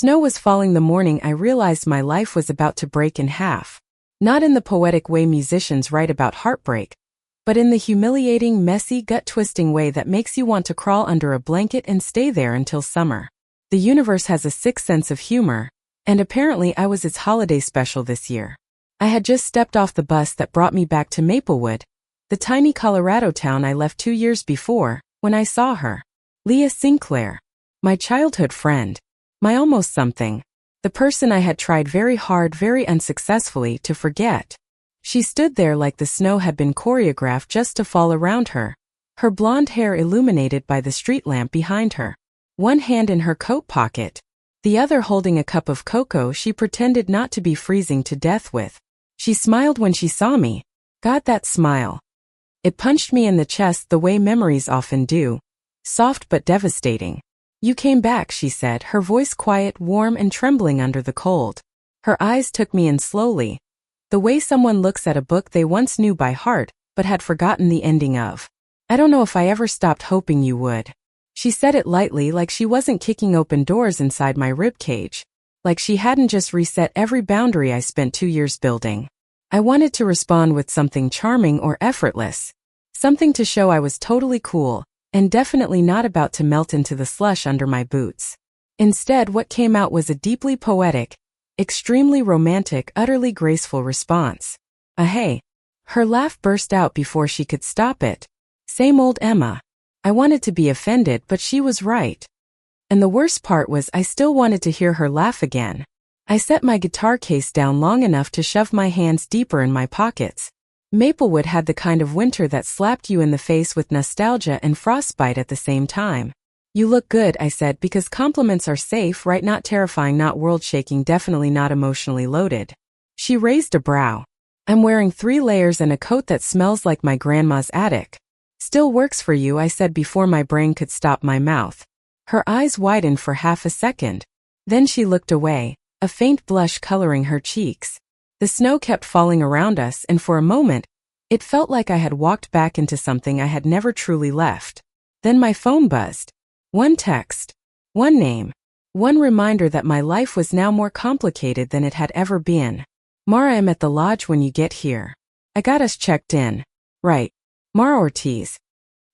Snow was falling the morning I realized my life was about to break in half. Not in the poetic way musicians write about heartbreak, but in the humiliating, messy, gut-twisting way that makes you want to crawl under a blanket and stay there until summer. The universe has a sick sense of humor, and apparently I was its holiday special this year. I had just stepped off the bus that brought me back to Maplewood, the tiny Colorado town I left 2 years before, when I saw her. Leah Sinclair. My childhood friend. My almost something. The person I had tried very hard, very unsuccessfully, to forget. She stood there like the snow had been choreographed just to fall around her, her blonde hair illuminated by the street lamp behind her. One hand in her coat pocket, the other holding a cup of cocoa she pretended not to be freezing to death with. She smiled when she saw me. God, that smile. It punched me in the chest the way memories often do. Soft but devastating. You came back, she said, her voice quiet, warm, and trembling under the cold. Her eyes took me in slowly, the way someone looks at a book they once knew by heart, but had forgotten the ending of. I don't know if I ever stopped hoping you would. She said it lightly, like she wasn't kicking open doors inside my ribcage, like she hadn't just reset every boundary I spent 2 years building. I wanted to respond with something charming or effortless, something to show I was totally cool, and definitely not about to melt into the slush under my boots. Instead, what came out was a deeply poetic, extremely romantic, utterly graceful response. A hey. Her laugh burst out before she could stop it. Same old Emma. I wanted to be offended, but she was right. And the worst part was I still wanted to hear her laugh again. I set my guitar case down long enough to shove my hands deeper in my pockets. Maplewood had the kind of winter that slapped you in the face with nostalgia and frostbite at the same time. You look good, I said, because compliments are safe, right? Not terrifying, not world-shaking, definitely not emotionally loaded. She raised a brow. I'm wearing 3 layers and a coat that smells like my grandma's attic. Still works for you, I said before my brain could stop my mouth. Her eyes widened for half a second. Then she looked away, a faint blush coloring her cheeks. The snow kept falling around us, and for a moment, it felt like I had walked back into something I had never truly left. Then my phone buzzed. One text. One name. One reminder that my life was now more complicated than it had ever been. Mara, I'm at the lodge when you get here. I got us checked in. Right. Mara Ortiz.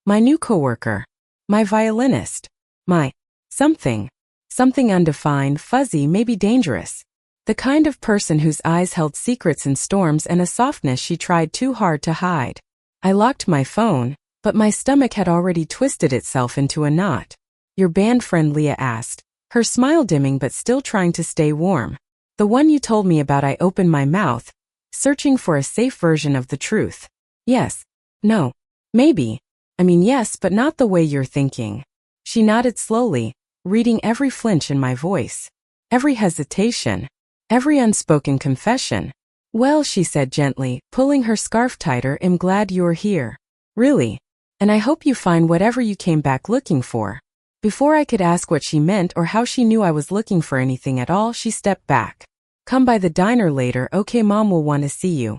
My new coworker. My violinist. My something. Something undefined, fuzzy, maybe dangerous. The kind of person whose eyes held secrets in storms and a softness she tried too hard to hide. I locked my phone, but my stomach had already twisted itself into a knot. Your band friend, Leah asked, her smile dimming but still trying to stay warm. The one you told me about. I opened my mouth, searching for a safe version of the truth. Yes. No. Maybe. I mean yes, but not the way you're thinking. She nodded slowly, reading every flinch in my voice. Every hesitation. Every unspoken confession. Well, she said gently, pulling her scarf tighter, I'm glad you're here. Really. And I hope you find whatever you came back looking for. Before I could ask what she meant or how she knew I was looking for anything at all, she stepped back. Come by the diner later, okay? Mom will want to see you.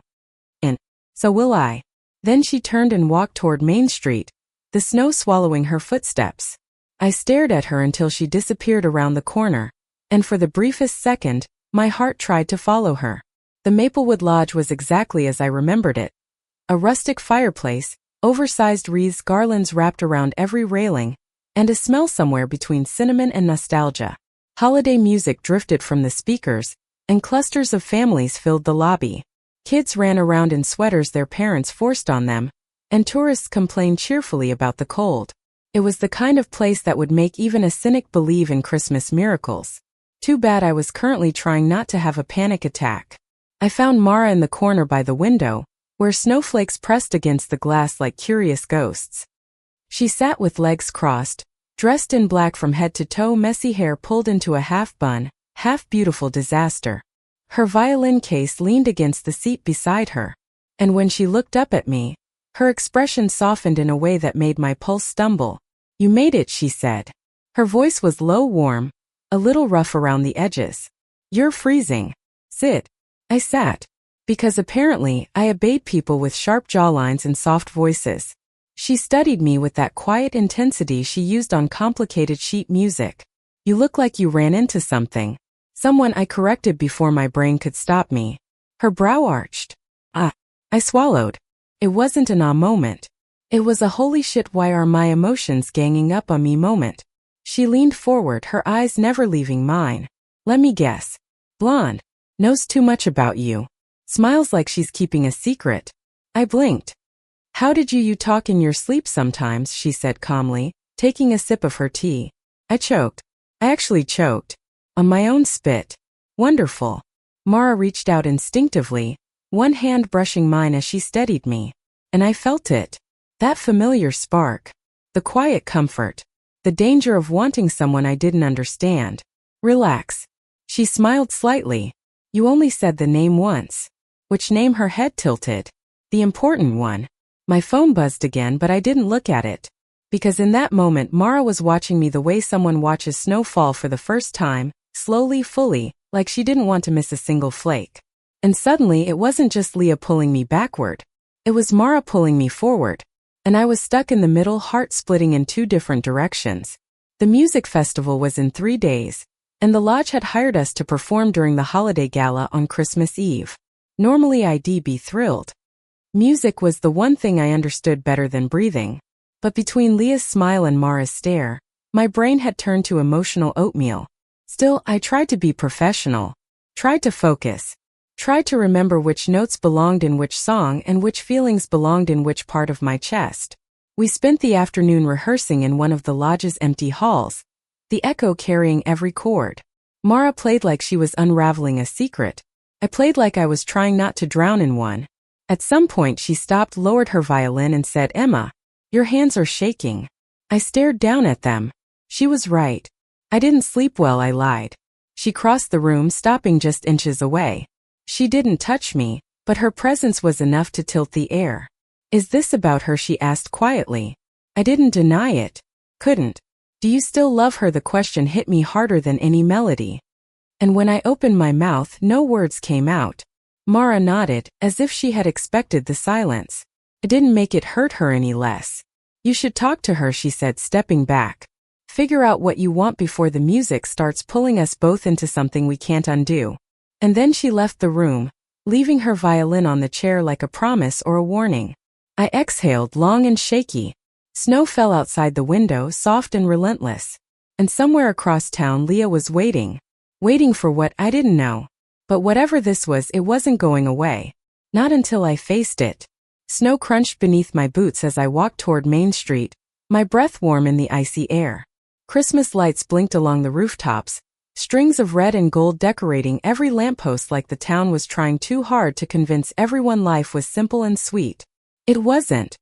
And so will I. Then she turned and walked toward Main Street, the snow swallowing her footsteps. I stared at her until she disappeared around the corner, and for the briefest second, my heart tried to follow her. The Maplewood Lodge was exactly as I remembered it. A rustic fireplace, oversized wreaths, garlands wrapped around every railing, and a smell somewhere between cinnamon and nostalgia. Holiday music drifted from the speakers, and clusters of families filled the lobby. Kids ran around in sweaters their parents forced on them, and tourists complained cheerfully about the cold. It was the kind of place that would make even a cynic believe in Christmas miracles. Too bad I was currently trying not to have a panic attack. I found Mara in the corner by the window, where snowflakes pressed against the glass like curious ghosts. She sat with legs crossed, dressed in black from head to toe, messy hair pulled into a half-bun, half-beautiful disaster. Her violin case leaned against the seat beside her, and when she looked up at me, her expression softened in a way that made my pulse stumble. You made it, she said. Her voice was low, warm, a little rough around the edges. You're freezing. Sit. I sat. Because apparently, I obeyed people with sharp jawlines and soft voices. She studied me with that quiet intensity she used on complicated sheet music. You look like you ran into something. Someone, I corrected before my brain could stop me. Her brow arched. I swallowed. It wasn't an ah moment. It was a holy shit, why are my emotions ganging up on me moment. She leaned forward, her eyes never leaving mine. Let me guess. Blonde. Knows too much about you. Smiles like she's keeping a secret. I blinked. How did you talk in your sleep sometimes, she said calmly, taking a sip of her tea. I choked. I actually choked. On my own spit. Wonderful. Mara reached out instinctively, one hand brushing mine as she steadied me. And I felt it. That familiar spark. The quiet comfort. The danger of wanting someone I didn't understand. Relax. She smiled slightly. You only said the name once. Which name? Her head tilted. The important one. My phone buzzed again, but I didn't look at it. Because in that moment Mara was watching me the way someone watches snow fall for the first time, slowly, fully, like she didn't want to miss a single flake. And suddenly it wasn't just Leah pulling me backward. It was Mara pulling me forward. And I was stuck in the middle, heart splitting in two different directions. The music festival was in 3 days, and the lodge had hired us to perform during the holiday gala on Christmas Eve. Normally I'd be thrilled. Music was the one thing I understood better than breathing. But between Leah's smile and Mara's stare, my brain had turned to emotional oatmeal. Still, I tried to be professional. Tried to focus. Tried to remember which notes belonged in which song and which feelings belonged in which part of my chest. We spent the afternoon rehearsing in one of the lodge's empty halls, the echo carrying every chord. Mara played like she was unraveling a secret. I played like I was trying not to drown in one. At some point she stopped, lowered her violin and said, Emma, your hands are shaking. I stared down at them. She was right. I didn't sleep well, I lied. She crossed the room, stopping just inches away. She didn't touch me, but her presence was enough to tilt the air. Is this about her? She asked quietly. I didn't deny it. Couldn't. Do you still love her? The question hit me harder than any melody. And when I opened my mouth, no words came out. Mara nodded, as if she had expected the silence. It didn't make it hurt her any less. You should talk to her, she said, stepping back. Figure out what you want before the music starts pulling us both into something we can't undo. And then she left the room, leaving her violin on the chair like a promise or a warning. I exhaled, long and shaky. Snow fell outside the window, soft and relentless. And somewhere across town Leah was waiting. Waiting for what? I didn't know. But whatever this was, it wasn't going away. Not until I faced it. Snow crunched beneath my boots as I walked toward Main Street, my breath warm in the icy air. Christmas lights blinked along the rooftops, strings of red and gold decorating every lamppost like the town was trying too hard to convince everyone life was simple and sweet. It wasn't.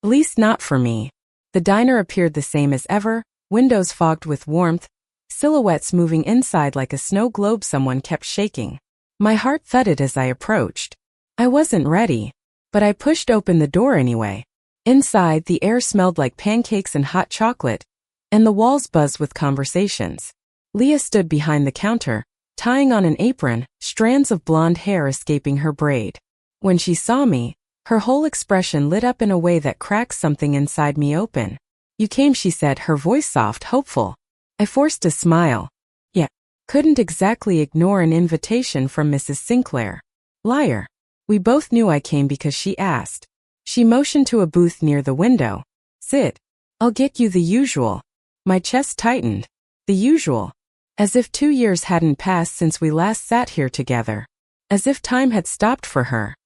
At least not for me. The diner appeared the same as ever, windows fogged with warmth, silhouettes moving inside like a snow globe. Someone kept shaking. My heart thudded as I approached. I wasn't ready, but I pushed open the door anyway. Inside, the air smelled like pancakes and hot chocolate, and the walls buzzed with conversations. Leah stood behind the counter, tying on an apron, strands of blonde hair escaping her braid. When she saw me, her whole expression lit up in a way that cracked something inside me open. You came, she said, her voice soft, hopeful. I forced a smile. Yeah, couldn't exactly ignore an invitation from Mrs. Sinclair. Liar. We both knew I came because she asked. She motioned to a booth near the window. Sit. I'll get you the usual. My chest tightened. The usual. As if 2 years hadn't passed since we last sat here together. As if time had stopped for her.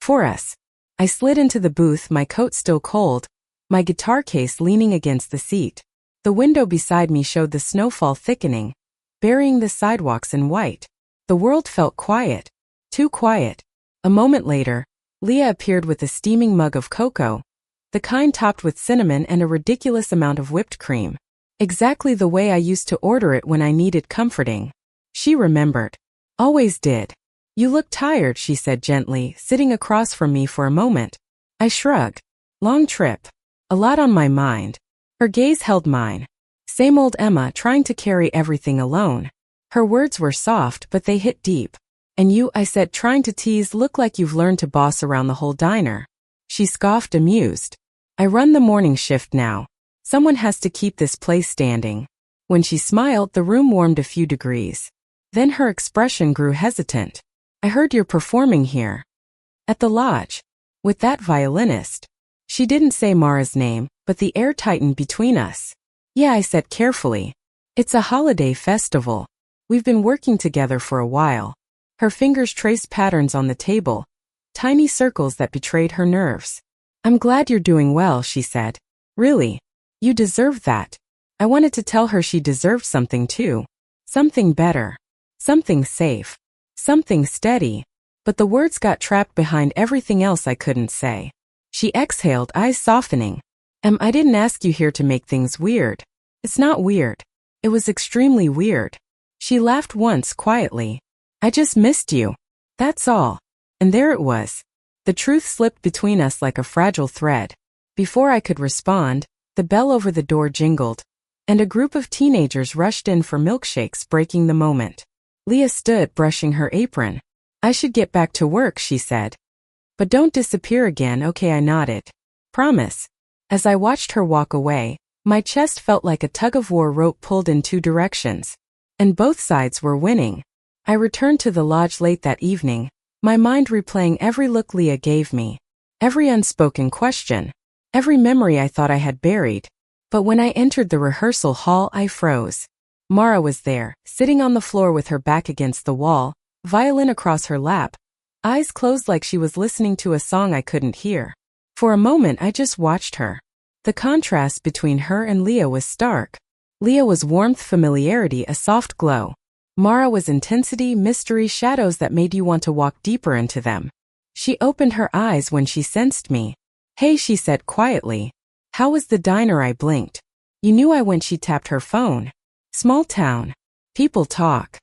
For us. I slid into the booth, my coat still cold, my guitar case leaning against the seat. The window beside me showed the snowfall thickening, burying the sidewalks in white. The world felt quiet. Too quiet. A moment later, Leah appeared with a steaming mug of cocoa, the kind topped with cinnamon and a ridiculous amount of whipped cream. Exactly the way I used to order it when I needed comforting. She remembered. Always did. You look tired, she said gently, sitting across from me for a moment. I shrugged. Long trip. A lot on my mind. Her gaze held mine. Same old Emma, trying to carry everything alone. Her words were soft, but they hit deep. And you, I said, trying to tease, look like you've learned to boss around the whole diner. She scoffed, amused. I run the morning shift now. Someone has to keep this place standing. When she smiled, the room warmed a few degrees. Then her expression grew hesitant. I heard you're performing here. At the lodge. With that violinist. She didn't say Mara's name, but the air tightened between us. Yeah, I said carefully. It's a holiday festival. We've been working together for a while. Her fingers traced patterns on the table, tiny circles that betrayed her nerves. I'm glad you're doing well, she said. Really? You deserve that. I wanted to tell her she deserved something too. Something better. Something safe. Something steady. But the words got trapped behind everything else I couldn't say. She exhaled, eyes softening. I didn't ask you here to make things weird. It's not weird. It was extremely weird. She laughed once quietly. I just missed you. That's all. And there it was. The truth slipped between us like a fragile thread. Before I could respond, the bell over the door jingled, and a group of teenagers rushed in for milkshakes, breaking the moment. Leah stood, brushing her apron. I should get back to work, she said. But don't disappear again, okay? I nodded. Promise. As I watched her walk away, my chest felt like a tug-of-war rope pulled in two directions. And both sides were winning. I returned to the lodge late that evening, my mind replaying every look Leah gave me, every unspoken question, every memory I thought I had buried. But when I entered the rehearsal hall, I froze. Mara was there, sitting on the floor with her back against the wall, violin across her lap, eyes closed like she was listening to a song I couldn't hear. For a moment I just watched her. The contrast between her and Leah was stark. Leah was warmth, familiarity, a soft glow. Mara was intensity, mystery, shadows that made you want to walk deeper into them. She opened her eyes when she sensed me. Hey, she said quietly. How was the diner? I blinked. You knew I went. She tapped her phone. Small town. People talk.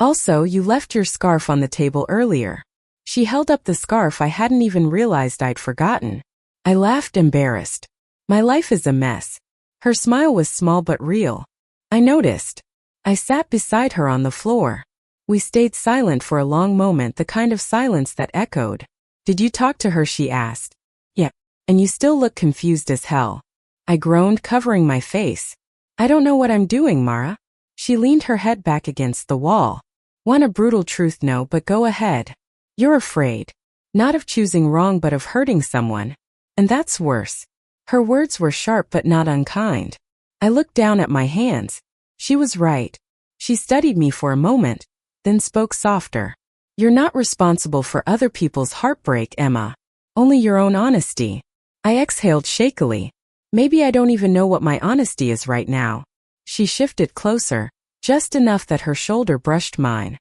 Also, you left your scarf on the table earlier. She held up the scarf. I hadn't even realized I'd forgotten. I laughed, embarrassed. My life is a mess. Her smile was small but real. I noticed. I sat beside her on the floor. We stayed silent for a long moment, the kind of silence that echoed. Did you talk to her? She asked. Yeah. And you still look confused as hell. I groaned, covering my face. I don't know what I'm doing, Mara. She leaned her head back against the wall. Want a brutal truth? No, but go ahead. You're afraid. Not of choosing wrong, but of hurting someone. And that's worse. Her words were sharp but not unkind. I looked down at my hands. She was right. She studied me for a moment, then spoke softer. You're not responsible for other people's heartbreak, Emma. Only your own honesty. I exhaled shakily. Maybe I don't even know what my honesty is right now. She shifted closer, just enough that her shoulder brushed mine.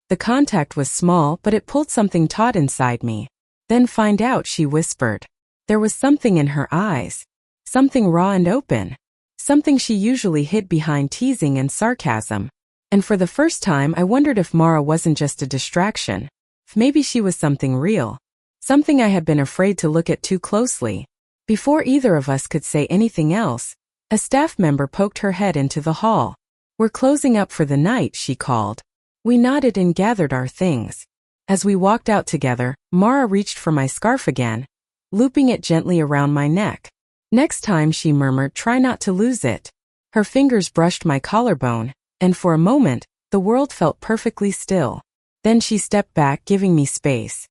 The contact was small, but it pulled something taut inside me. Then find out, she whispered. There was something in her eyes. Something raw and open. Something she usually hid behind teasing and sarcasm. And for the first time I wondered if Mara wasn't just a distraction. If maybe she was something real. Something I had been afraid to look at too closely. Before either of us could say anything else, a staff member poked her head into the hall. We're closing up for the night, she called. We nodded and gathered our things. As we walked out together, Mara reached for my scarf again, looping it gently around my neck. Next time, she murmured, try not to lose it. Her fingers brushed my collarbone, and for a moment, the world felt perfectly still. Then she stepped back, giving me space.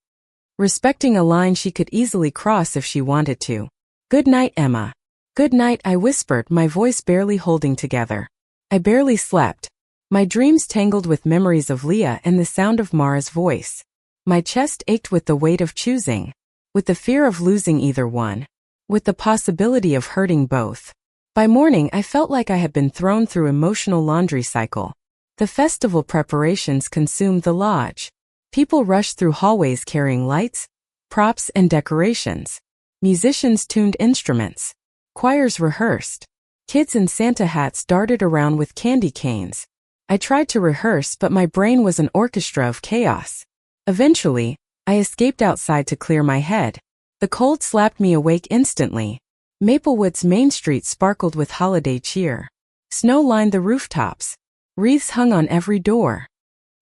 Respecting a line she could easily cross if she wanted to. Good night, Emma. Good night, I whispered, my voice barely holding together. I barely slept. My dreams tangled with memories of Leah and the sound of Mara's voice. My chest ached with the weight of choosing, with the fear of losing either one, with the possibility of hurting both. By morning, I felt like I had been thrown through emotional laundry cycle. The festival preparations consumed the lodge. People rushed through hallways carrying lights, props, and decorations. Musicians tuned instruments. Choirs rehearsed. Kids in Santa hats darted around with candy canes. I tried to rehearse, but my brain was an orchestra of chaos. Eventually, I escaped outside to clear my head. The cold slapped me awake instantly. Maplewood's main street sparkled with holiday cheer. Snow lined the rooftops. Wreaths hung on every door.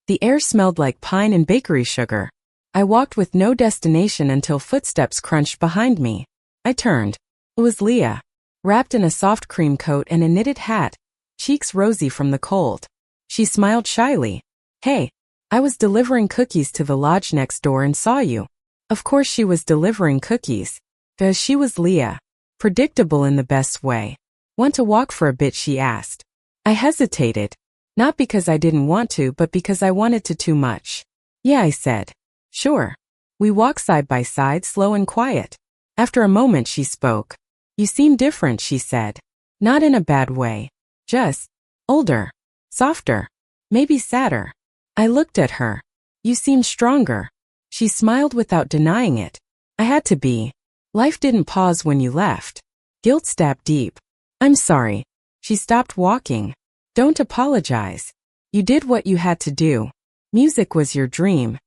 The air smelled like pine and bakery sugar. I walked with no destination until footsteps crunched behind me. I turned. It was Leah, wrapped in a soft cream coat and a knitted hat, cheeks rosy from the cold. She smiled shyly. Hey, I was delivering cookies to the lodge next door and saw you. Of course she was delivering cookies. Because she was Leah. Predictable in the best way. Want to walk for a bit, she asked. I hesitated. Not because I didn't want to, but because I wanted to too much. Yeah, I said. Sure. We walked side by side, slow and quiet. After a moment she spoke. You seem different, she said. Not in a bad way. Just older. Softer. Maybe sadder. I looked at her. You seem stronger. She smiled without denying it. I had to be. Life didn't pause when you left. Guilt stabbed deep. I'm sorry. She stopped walking. Don't apologize. You did what you had to do. Music was your dream.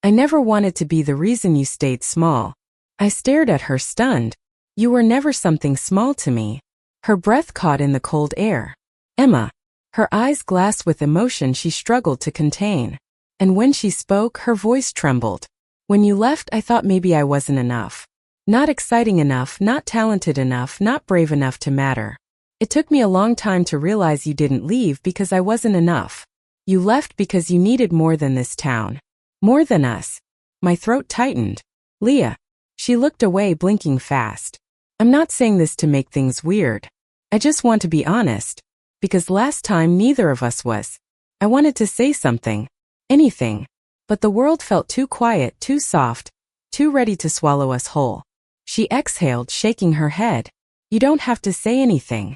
I never wanted to be the reason you stayed small. I stared at her, stunned. You were never something small to me. Her breath caught in the cold air. Emma. Her eyes glassed with emotion she struggled to contain. And when she spoke, her voice trembled. When you left, I thought maybe I wasn't enough. Not exciting enough, not talented enough, not brave enough to matter. It took me a long time to realize you didn't leave because I wasn't enough. You left because you needed more than this town. More than us. My throat tightened. Leah. She looked away, blinking fast. I'm not saying this to make things weird. I just want to be honest. Because last time neither of us was. I wanted to say something. Anything. But the world felt too quiet, too soft, too ready to swallow us whole. She exhaled, shaking her head. You don't have to say anything.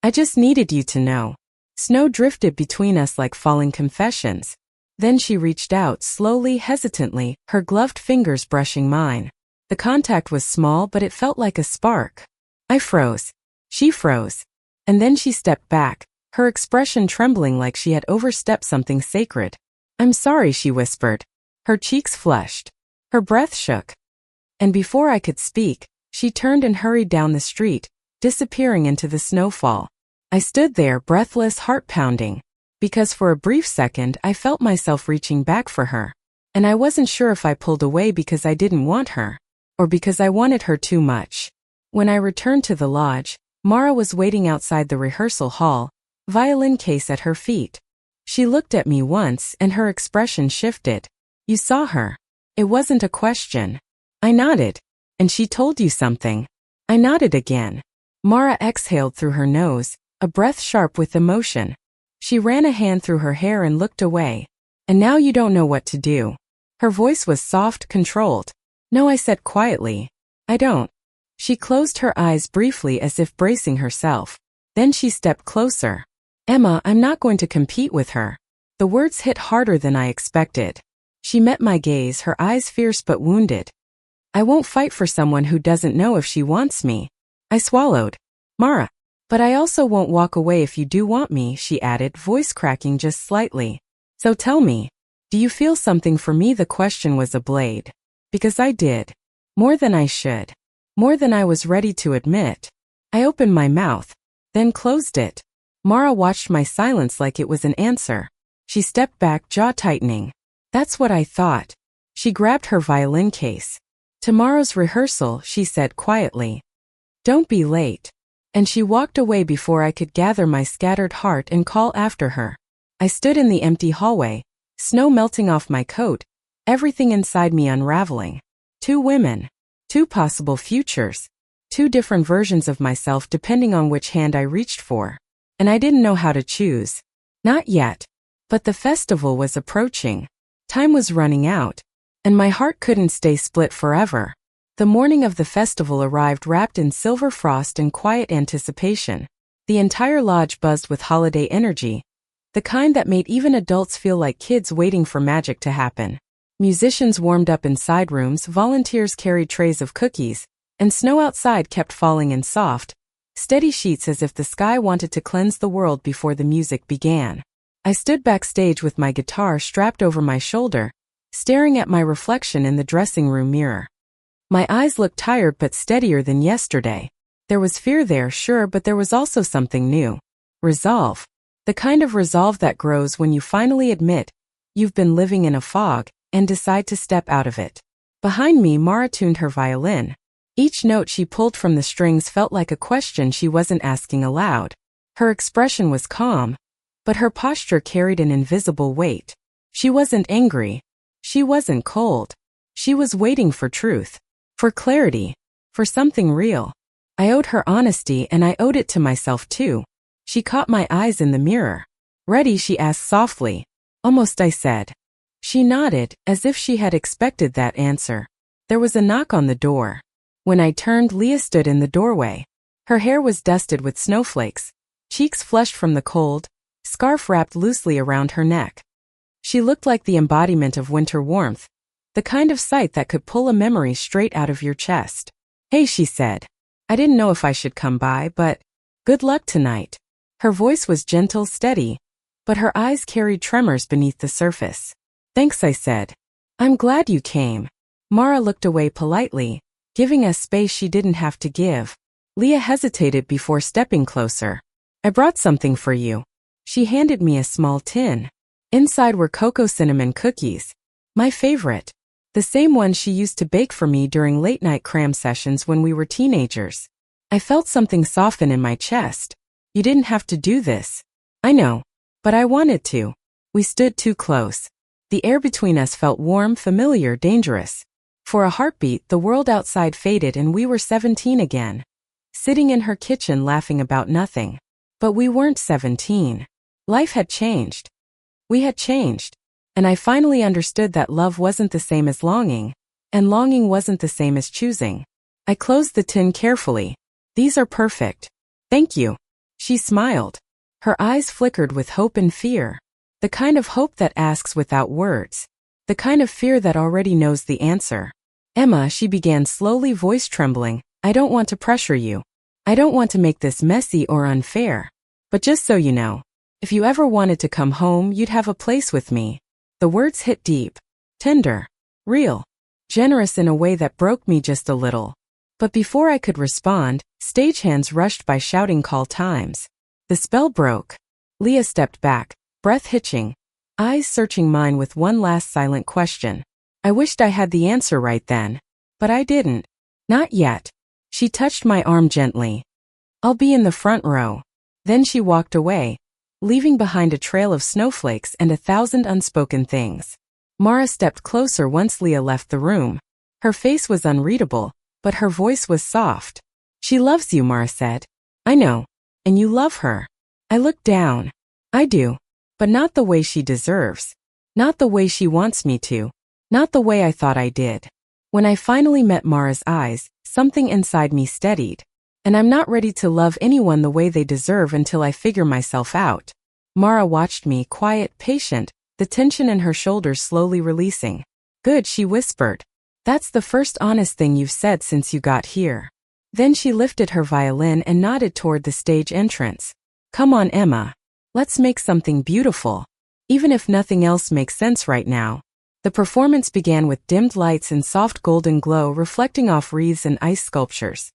I just needed you to know. Snow drifted between us like falling confessions. Then she reached out, slowly, hesitantly, her gloved fingers brushing mine. The contact was small, but it felt like a spark. I froze. She froze. And then she stepped back, her expression trembling like she had overstepped something sacred. I'm sorry, she whispered. Her cheeks flushed. Her breath shook. And before I could speak, she turned and hurried down the street, disappearing into the snowfall. I stood there, breathless, heart pounding, because for a brief second I felt myself reaching back for her. And I wasn't sure if I pulled away because I didn't want her, or because I wanted her too much. When I returned to the lodge, Mara was waiting outside the rehearsal hall, violin case at her feet. She looked at me once and her expression shifted. You saw her. It wasn't a question. I nodded. And she told you something. I nodded again. Mara exhaled through her nose, a breath sharp with emotion. She ran a hand through her hair and looked away. And now you don't know what to do. Her voice was soft, controlled. No, I said quietly. I don't. She closed her eyes briefly as if bracing herself. Then she stepped closer. Emma, I'm not going to compete with her. The words hit harder than I expected. She met my gaze, her eyes fierce but wounded. I won't fight for someone who doesn't know if she wants me. I swallowed. Mara. But I also won't walk away if you do want me, she added, voice cracking just slightly. So tell me, do you feel something for me? The question was a blade. Because I did. More than I should. More than I was ready to admit. I opened my mouth, then closed it. Mara watched my silence like it was an answer. She stepped back, jaw tightening. That's what I thought. She grabbed her violin case. Tomorrow's rehearsal, she said quietly. Don't be late. And she walked away before I could gather my scattered heart and call after her. I stood in the empty hallway, snow melting off my coat, everything inside me unraveling. Two women. Two possible futures. Two different versions of myself depending on which hand I reached for. And I didn't know how to choose. Not yet. But the festival was approaching. Time was running out. And my heart couldn't stay split forever. The morning of the festival arrived wrapped in silver frost and quiet anticipation. The entire lodge buzzed with holiday energy, the kind that made even adults feel like kids waiting for magic to happen. Musicians warmed up in side rooms, volunteers carried trays of cookies, and snow outside kept falling in soft, steady sheets as if the sky wanted to cleanse the world before the music began. I stood backstage with my guitar strapped over my shoulder, staring at my reflection in the dressing room mirror. My eyes looked tired but steadier than yesterday. There was fear there, sure, but there was also something new. Resolve. The kind of resolve that grows when you finally admit you've been living in a fog and decide to step out of it. Behind me, Mara tuned her violin. Each note she pulled from the strings felt like a question she wasn't asking aloud. Her expression was calm, but her posture carried an invisible weight. She wasn't angry. She wasn't cold. She was waiting for truth, for clarity, for something real. I owed her honesty, and I owed it to myself too. She caught my eyes in the mirror. "Ready?" she asked softly. "Almost," I said. She nodded, as if she had expected that answer. There was a knock on the door. When I turned, Leah stood in the doorway. Her hair was dusted with snowflakes, cheeks flushed from the cold, scarf wrapped loosely around her neck. She looked like the embodiment of winter warmth, the kind of sight that could pull a memory straight out of your chest. "Hey," she said. "I didn't know if I should come by, but good luck tonight." Her voice was gentle, steady, but her eyes carried tremors beneath the surface. "Thanks," I said. "I'm glad you came." Mara looked away politely, giving us space she didn't have to give. Leah hesitated before stepping closer. "I brought something for you." She handed me a small tin. Inside were cocoa cinnamon cookies, my favorite. The same ones she used to bake for me during late-night cram sessions when we were teenagers. I felt something soften in my chest. "You didn't have to do this." "I know, but I wanted to." We stood too close. The air between us felt warm, familiar, dangerous. For a heartbeat, the world outside faded and we were 17 again, sitting in her kitchen laughing about nothing. But we weren't 17. Life had changed. We had changed. And I finally understood that love wasn't the same as longing, and longing wasn't the same as choosing. I closed the tin carefully. "These are perfect. Thank you." She smiled. Her eyes flickered with hope and fear. The kind of hope that asks without words. The kind of fear that already knows the answer. "Emma," she began slowly, voice trembling, "I don't want to pressure you. I don't want to make this messy or unfair. But just so you know, if you ever wanted to come home, you'd have a place with me." The words hit deep, tender, real, generous in a way that broke me just a little. But before I could respond, stagehands rushed by shouting call times. The spell broke. Leah stepped back, breath hitching, eyes searching mine with one last silent question. I wished I had the answer right then, but I didn't. "Not yet." She touched my arm gently. "I'll be in the front row." Then she walked away, leaving behind a trail of snowflakes and 1,000 unspoken things. Mara stepped closer once Leah left the room. Her face was unreadable, but her voice was soft. "She loves you," Mara said. "I know. And you love her." I looked down. "I do. But not the way she deserves. Not the way she wants me to. Not the way I thought I did." When I finally met Mara's eyes, something inside me steadied. And I'm not ready to love anyone the way they deserve until I figure myself out. Mara watched me, quiet, patient, the tension in her shoulders slowly releasing. "Good," she whispered. "That's the first honest thing you've said since you got here." Then she lifted her violin and nodded toward the stage entrance. "Come on, Emma. Let's make something beautiful. Even if nothing else makes sense right now." The performance began with dimmed lights and soft golden glow reflecting off wreaths and ice sculptures.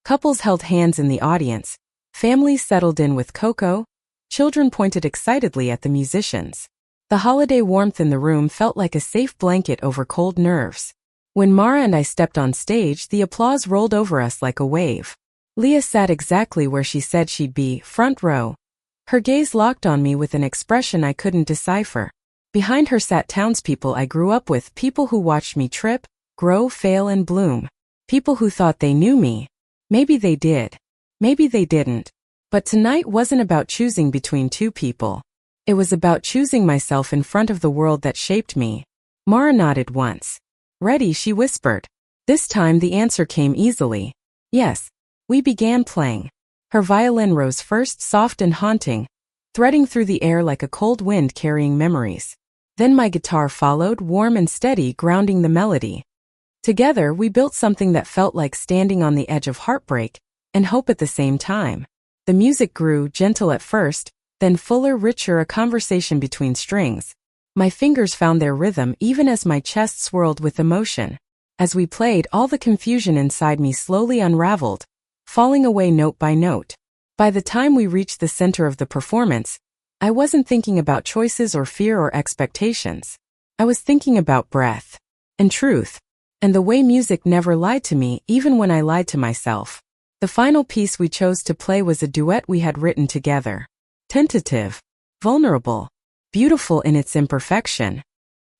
Couples held hands in the audience. Families settled in with cocoa. Children pointed excitedly at the musicians. The holiday warmth in the room felt like a safe blanket over cold nerves. When Mara and I stepped on stage, the applause rolled over us like a wave. Leah sat exactly where she said she'd be, front row. Her gaze locked on me with an expression I couldn't decipher. Behind her sat townspeople I grew up with, people who watched me trip, grow, fail, and bloom. People who thought they knew me. Maybe they did. Maybe they didn't. But tonight wasn't about choosing between two people. It was about choosing myself in front of the world that shaped me. Mara nodded once. "Ready?" she whispered. This time the answer came easily. "Yes." We began playing. Her violin rose first, soft and haunting, threading through the air like a cold wind carrying memories. Then my guitar followed, warm and steady, grounding the melody. Together, we built something that felt like standing on the edge of heartbreak and hope at the same time. The music grew, gentle at first, then fuller, richer, a conversation between strings. My fingers found their rhythm even as my chest swirled with emotion. As we played, all the confusion inside me slowly unraveled, falling away note by note. By the time we reached the center of the performance, I wasn't thinking about choices or fear or expectations. I was thinking about breath and truth, and the way music never lied to me even when I lied to myself. The final piece we chose to play was a duet we had written together. Tentative, vulnerable, beautiful in its imperfection.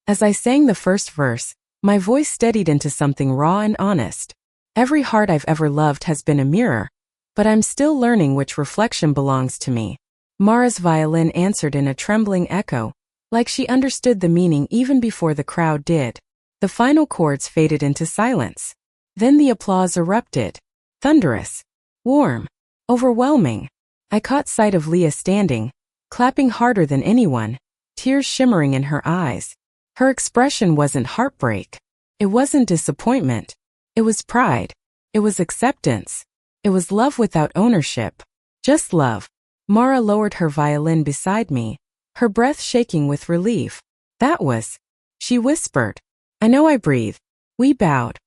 As I sang the first verse, my voice steadied into something raw and honest. Every heart I've ever loved has been a mirror, but I'm still learning which reflection belongs to me. Mara's violin answered in a trembling echo, like she understood the meaning even before the crowd did. The final chords faded into silence. Then the applause erupted. Thunderous, warm, overwhelming. I caught sight of Leah standing, clapping harder than anyone, tears shimmering in her eyes. Her expression wasn't heartbreak. It wasn't disappointment. It was pride. It was acceptance. It was love without ownership. Just love. Mara lowered her violin beside me, her breath shaking with relief. That was. She whispered. I know. I breathed. We bowed.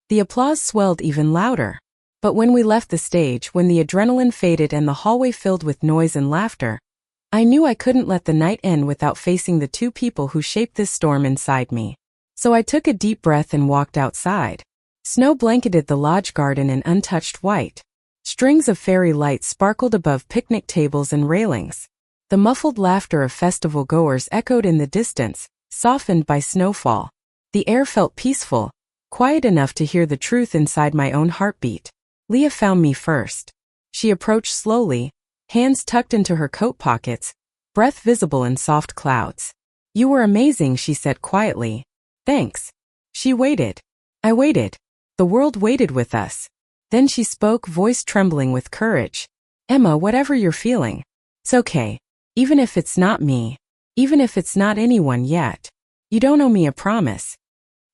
The applause swelled even louder. But when we left the stage, when the adrenaline faded and the hallway filled with noise and laughter, I knew I couldn't let the night end without facing the two people who shaped this storm inside me. So I took a deep breath and walked outside. Snow blanketed the lodge garden in untouched white. Strings of fairy lights sparkled above picnic tables and railings. The muffled laughter of festival goers echoed in the distance, softened by snowfall. The air felt peaceful, quiet enough to hear the truth inside my own heartbeat. Leah found me first. She approached slowly, hands tucked into her coat pockets, breath visible in soft clouds. You were amazing, she said quietly. Thanks. She waited. I waited. The world waited with us. Then she spoke, voice trembling with courage. Emma, whatever you're feeling, it's okay. Even if it's not me. Even if it's not anyone yet. You don't owe me a promise.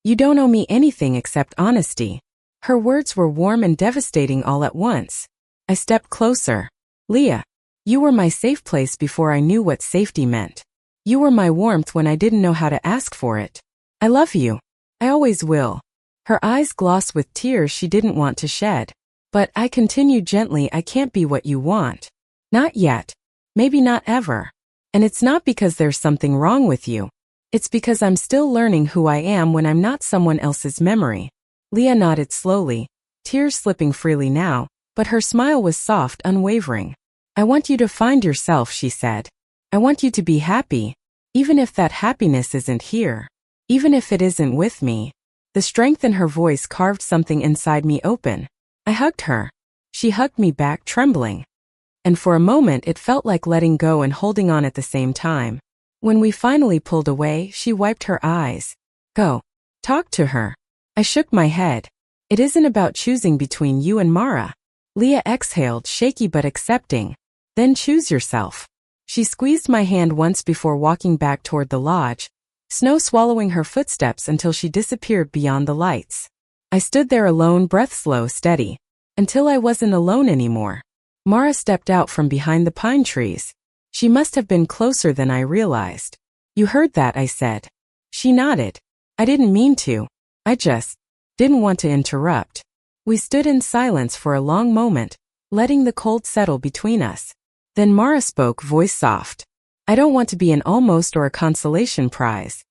You don't owe me anything except honesty. Her words were warm and devastating all at once. I stepped closer. Leah, you were my safe place before I knew what safety meant. You were my warmth when I didn't know how to ask for it. I love you. I always will. Her eyes glossed with tears she didn't want to shed. But I continued gently, I can't be what you want. Not yet. Maybe not ever. And it's not because there's something wrong with you. It's because I'm still learning who I am when I'm not someone else's memory. Leah nodded slowly, tears slipping freely now, but her smile was soft, unwavering. I want you to find yourself, she said. I want you to be happy, even if that happiness isn't here. Even if it isn't with me. The strength in her voice carved something inside me open. I hugged her. She hugged me back, trembling. And for a moment it felt like letting go and holding on at the same time. When we finally pulled away, she wiped her eyes. Go. Talk to her. I shook my head. It isn't about choosing between you and Mara. Leah exhaled, shaky but accepting. Then choose yourself. She squeezed my hand once before walking back toward the lodge, snow swallowing her footsteps until she disappeared beyond the lights. I stood there alone, breath slow, steady, until I wasn't alone anymore. Mara stepped out from behind the pine trees. She must have been closer than I realized. You heard that, I said. She nodded. I didn't mean to. I just didn't want to interrupt. We stood in silence for a long moment, letting the cold settle between us. Then Mara spoke, voice soft. I don't want to be an almost or a consolation prize.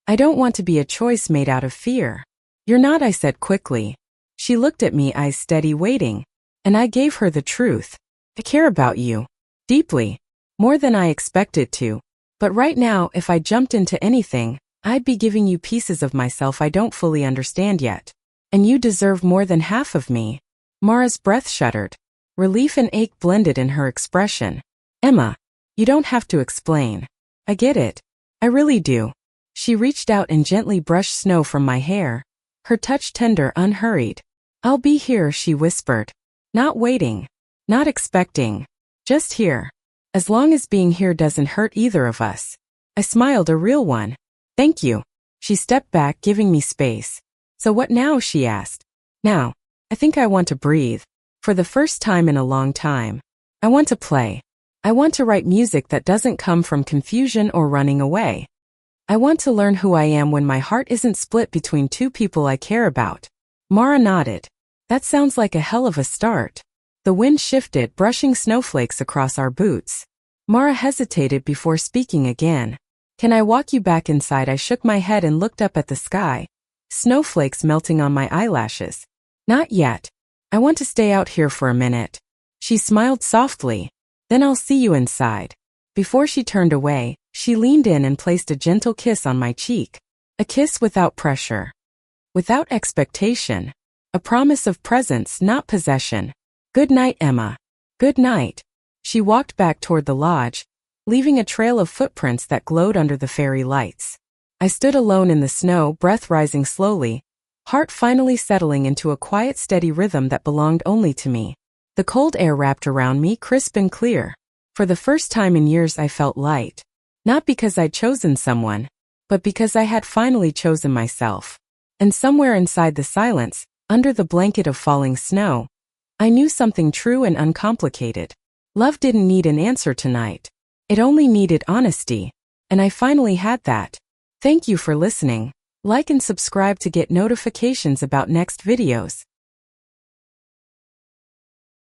I don't want to be a choice made out of fear. You're not, I said quickly. She looked at me, eyes steady, waiting. And I gave her the truth. I care about you. Deeply. More than I expected to. But right now, if I jumped into anything, I'd be giving you pieces of myself I don't fully understand yet. And you deserve more than half of me. Mara's breath shuddered. Relief and ache blended in her expression. Emma, you don't have to explain. I get it. I really do. She reached out and gently brushed snow from my hair. Her touch tender, unhurried. I'll be here, she whispered. Not waiting. Not expecting. Just here. As long as being here doesn't hurt either of us. I smiled, a real one. Thank you. She stepped back, giving me space. So what now, she asked. Now, I think I want to breathe. For the first time in a long time. I want to play. I want to write music that doesn't come from confusion or running away. I want to learn who I am when my heart isn't split between two people I care about. Mara nodded. That sounds like a hell of a start. The wind shifted, brushing snowflakes across our boots. Mara hesitated before speaking again. Can I walk you back inside? I shook my head and looked up at the sky. Snowflakes melting on my eyelashes. Not yet. I want to stay out here for a minute. She smiled softly. Then I'll see you inside. Before she turned away, she leaned in and placed a gentle kiss on my cheek. A kiss without pressure. Without expectation. A promise of presence, not possession. Good night, Emma. Good night. She walked back toward the lodge, leaving a trail of footprints that glowed under the fairy lights. I stood alone in the snow, breath rising slowly, heart finally settling into a quiet, steady rhythm that belonged only to me. The cold air wrapped around me, crisp and clear. For the first time in years I felt light. Not because I'd chosen someone, but because I had finally chosen myself. And somewhere inside the silence, under the blanket of falling snow, I knew something true and uncomplicated. Love didn't need an answer tonight. It only needed honesty. And I finally had that. Thank you for listening. Like and subscribe to get notifications about next videos.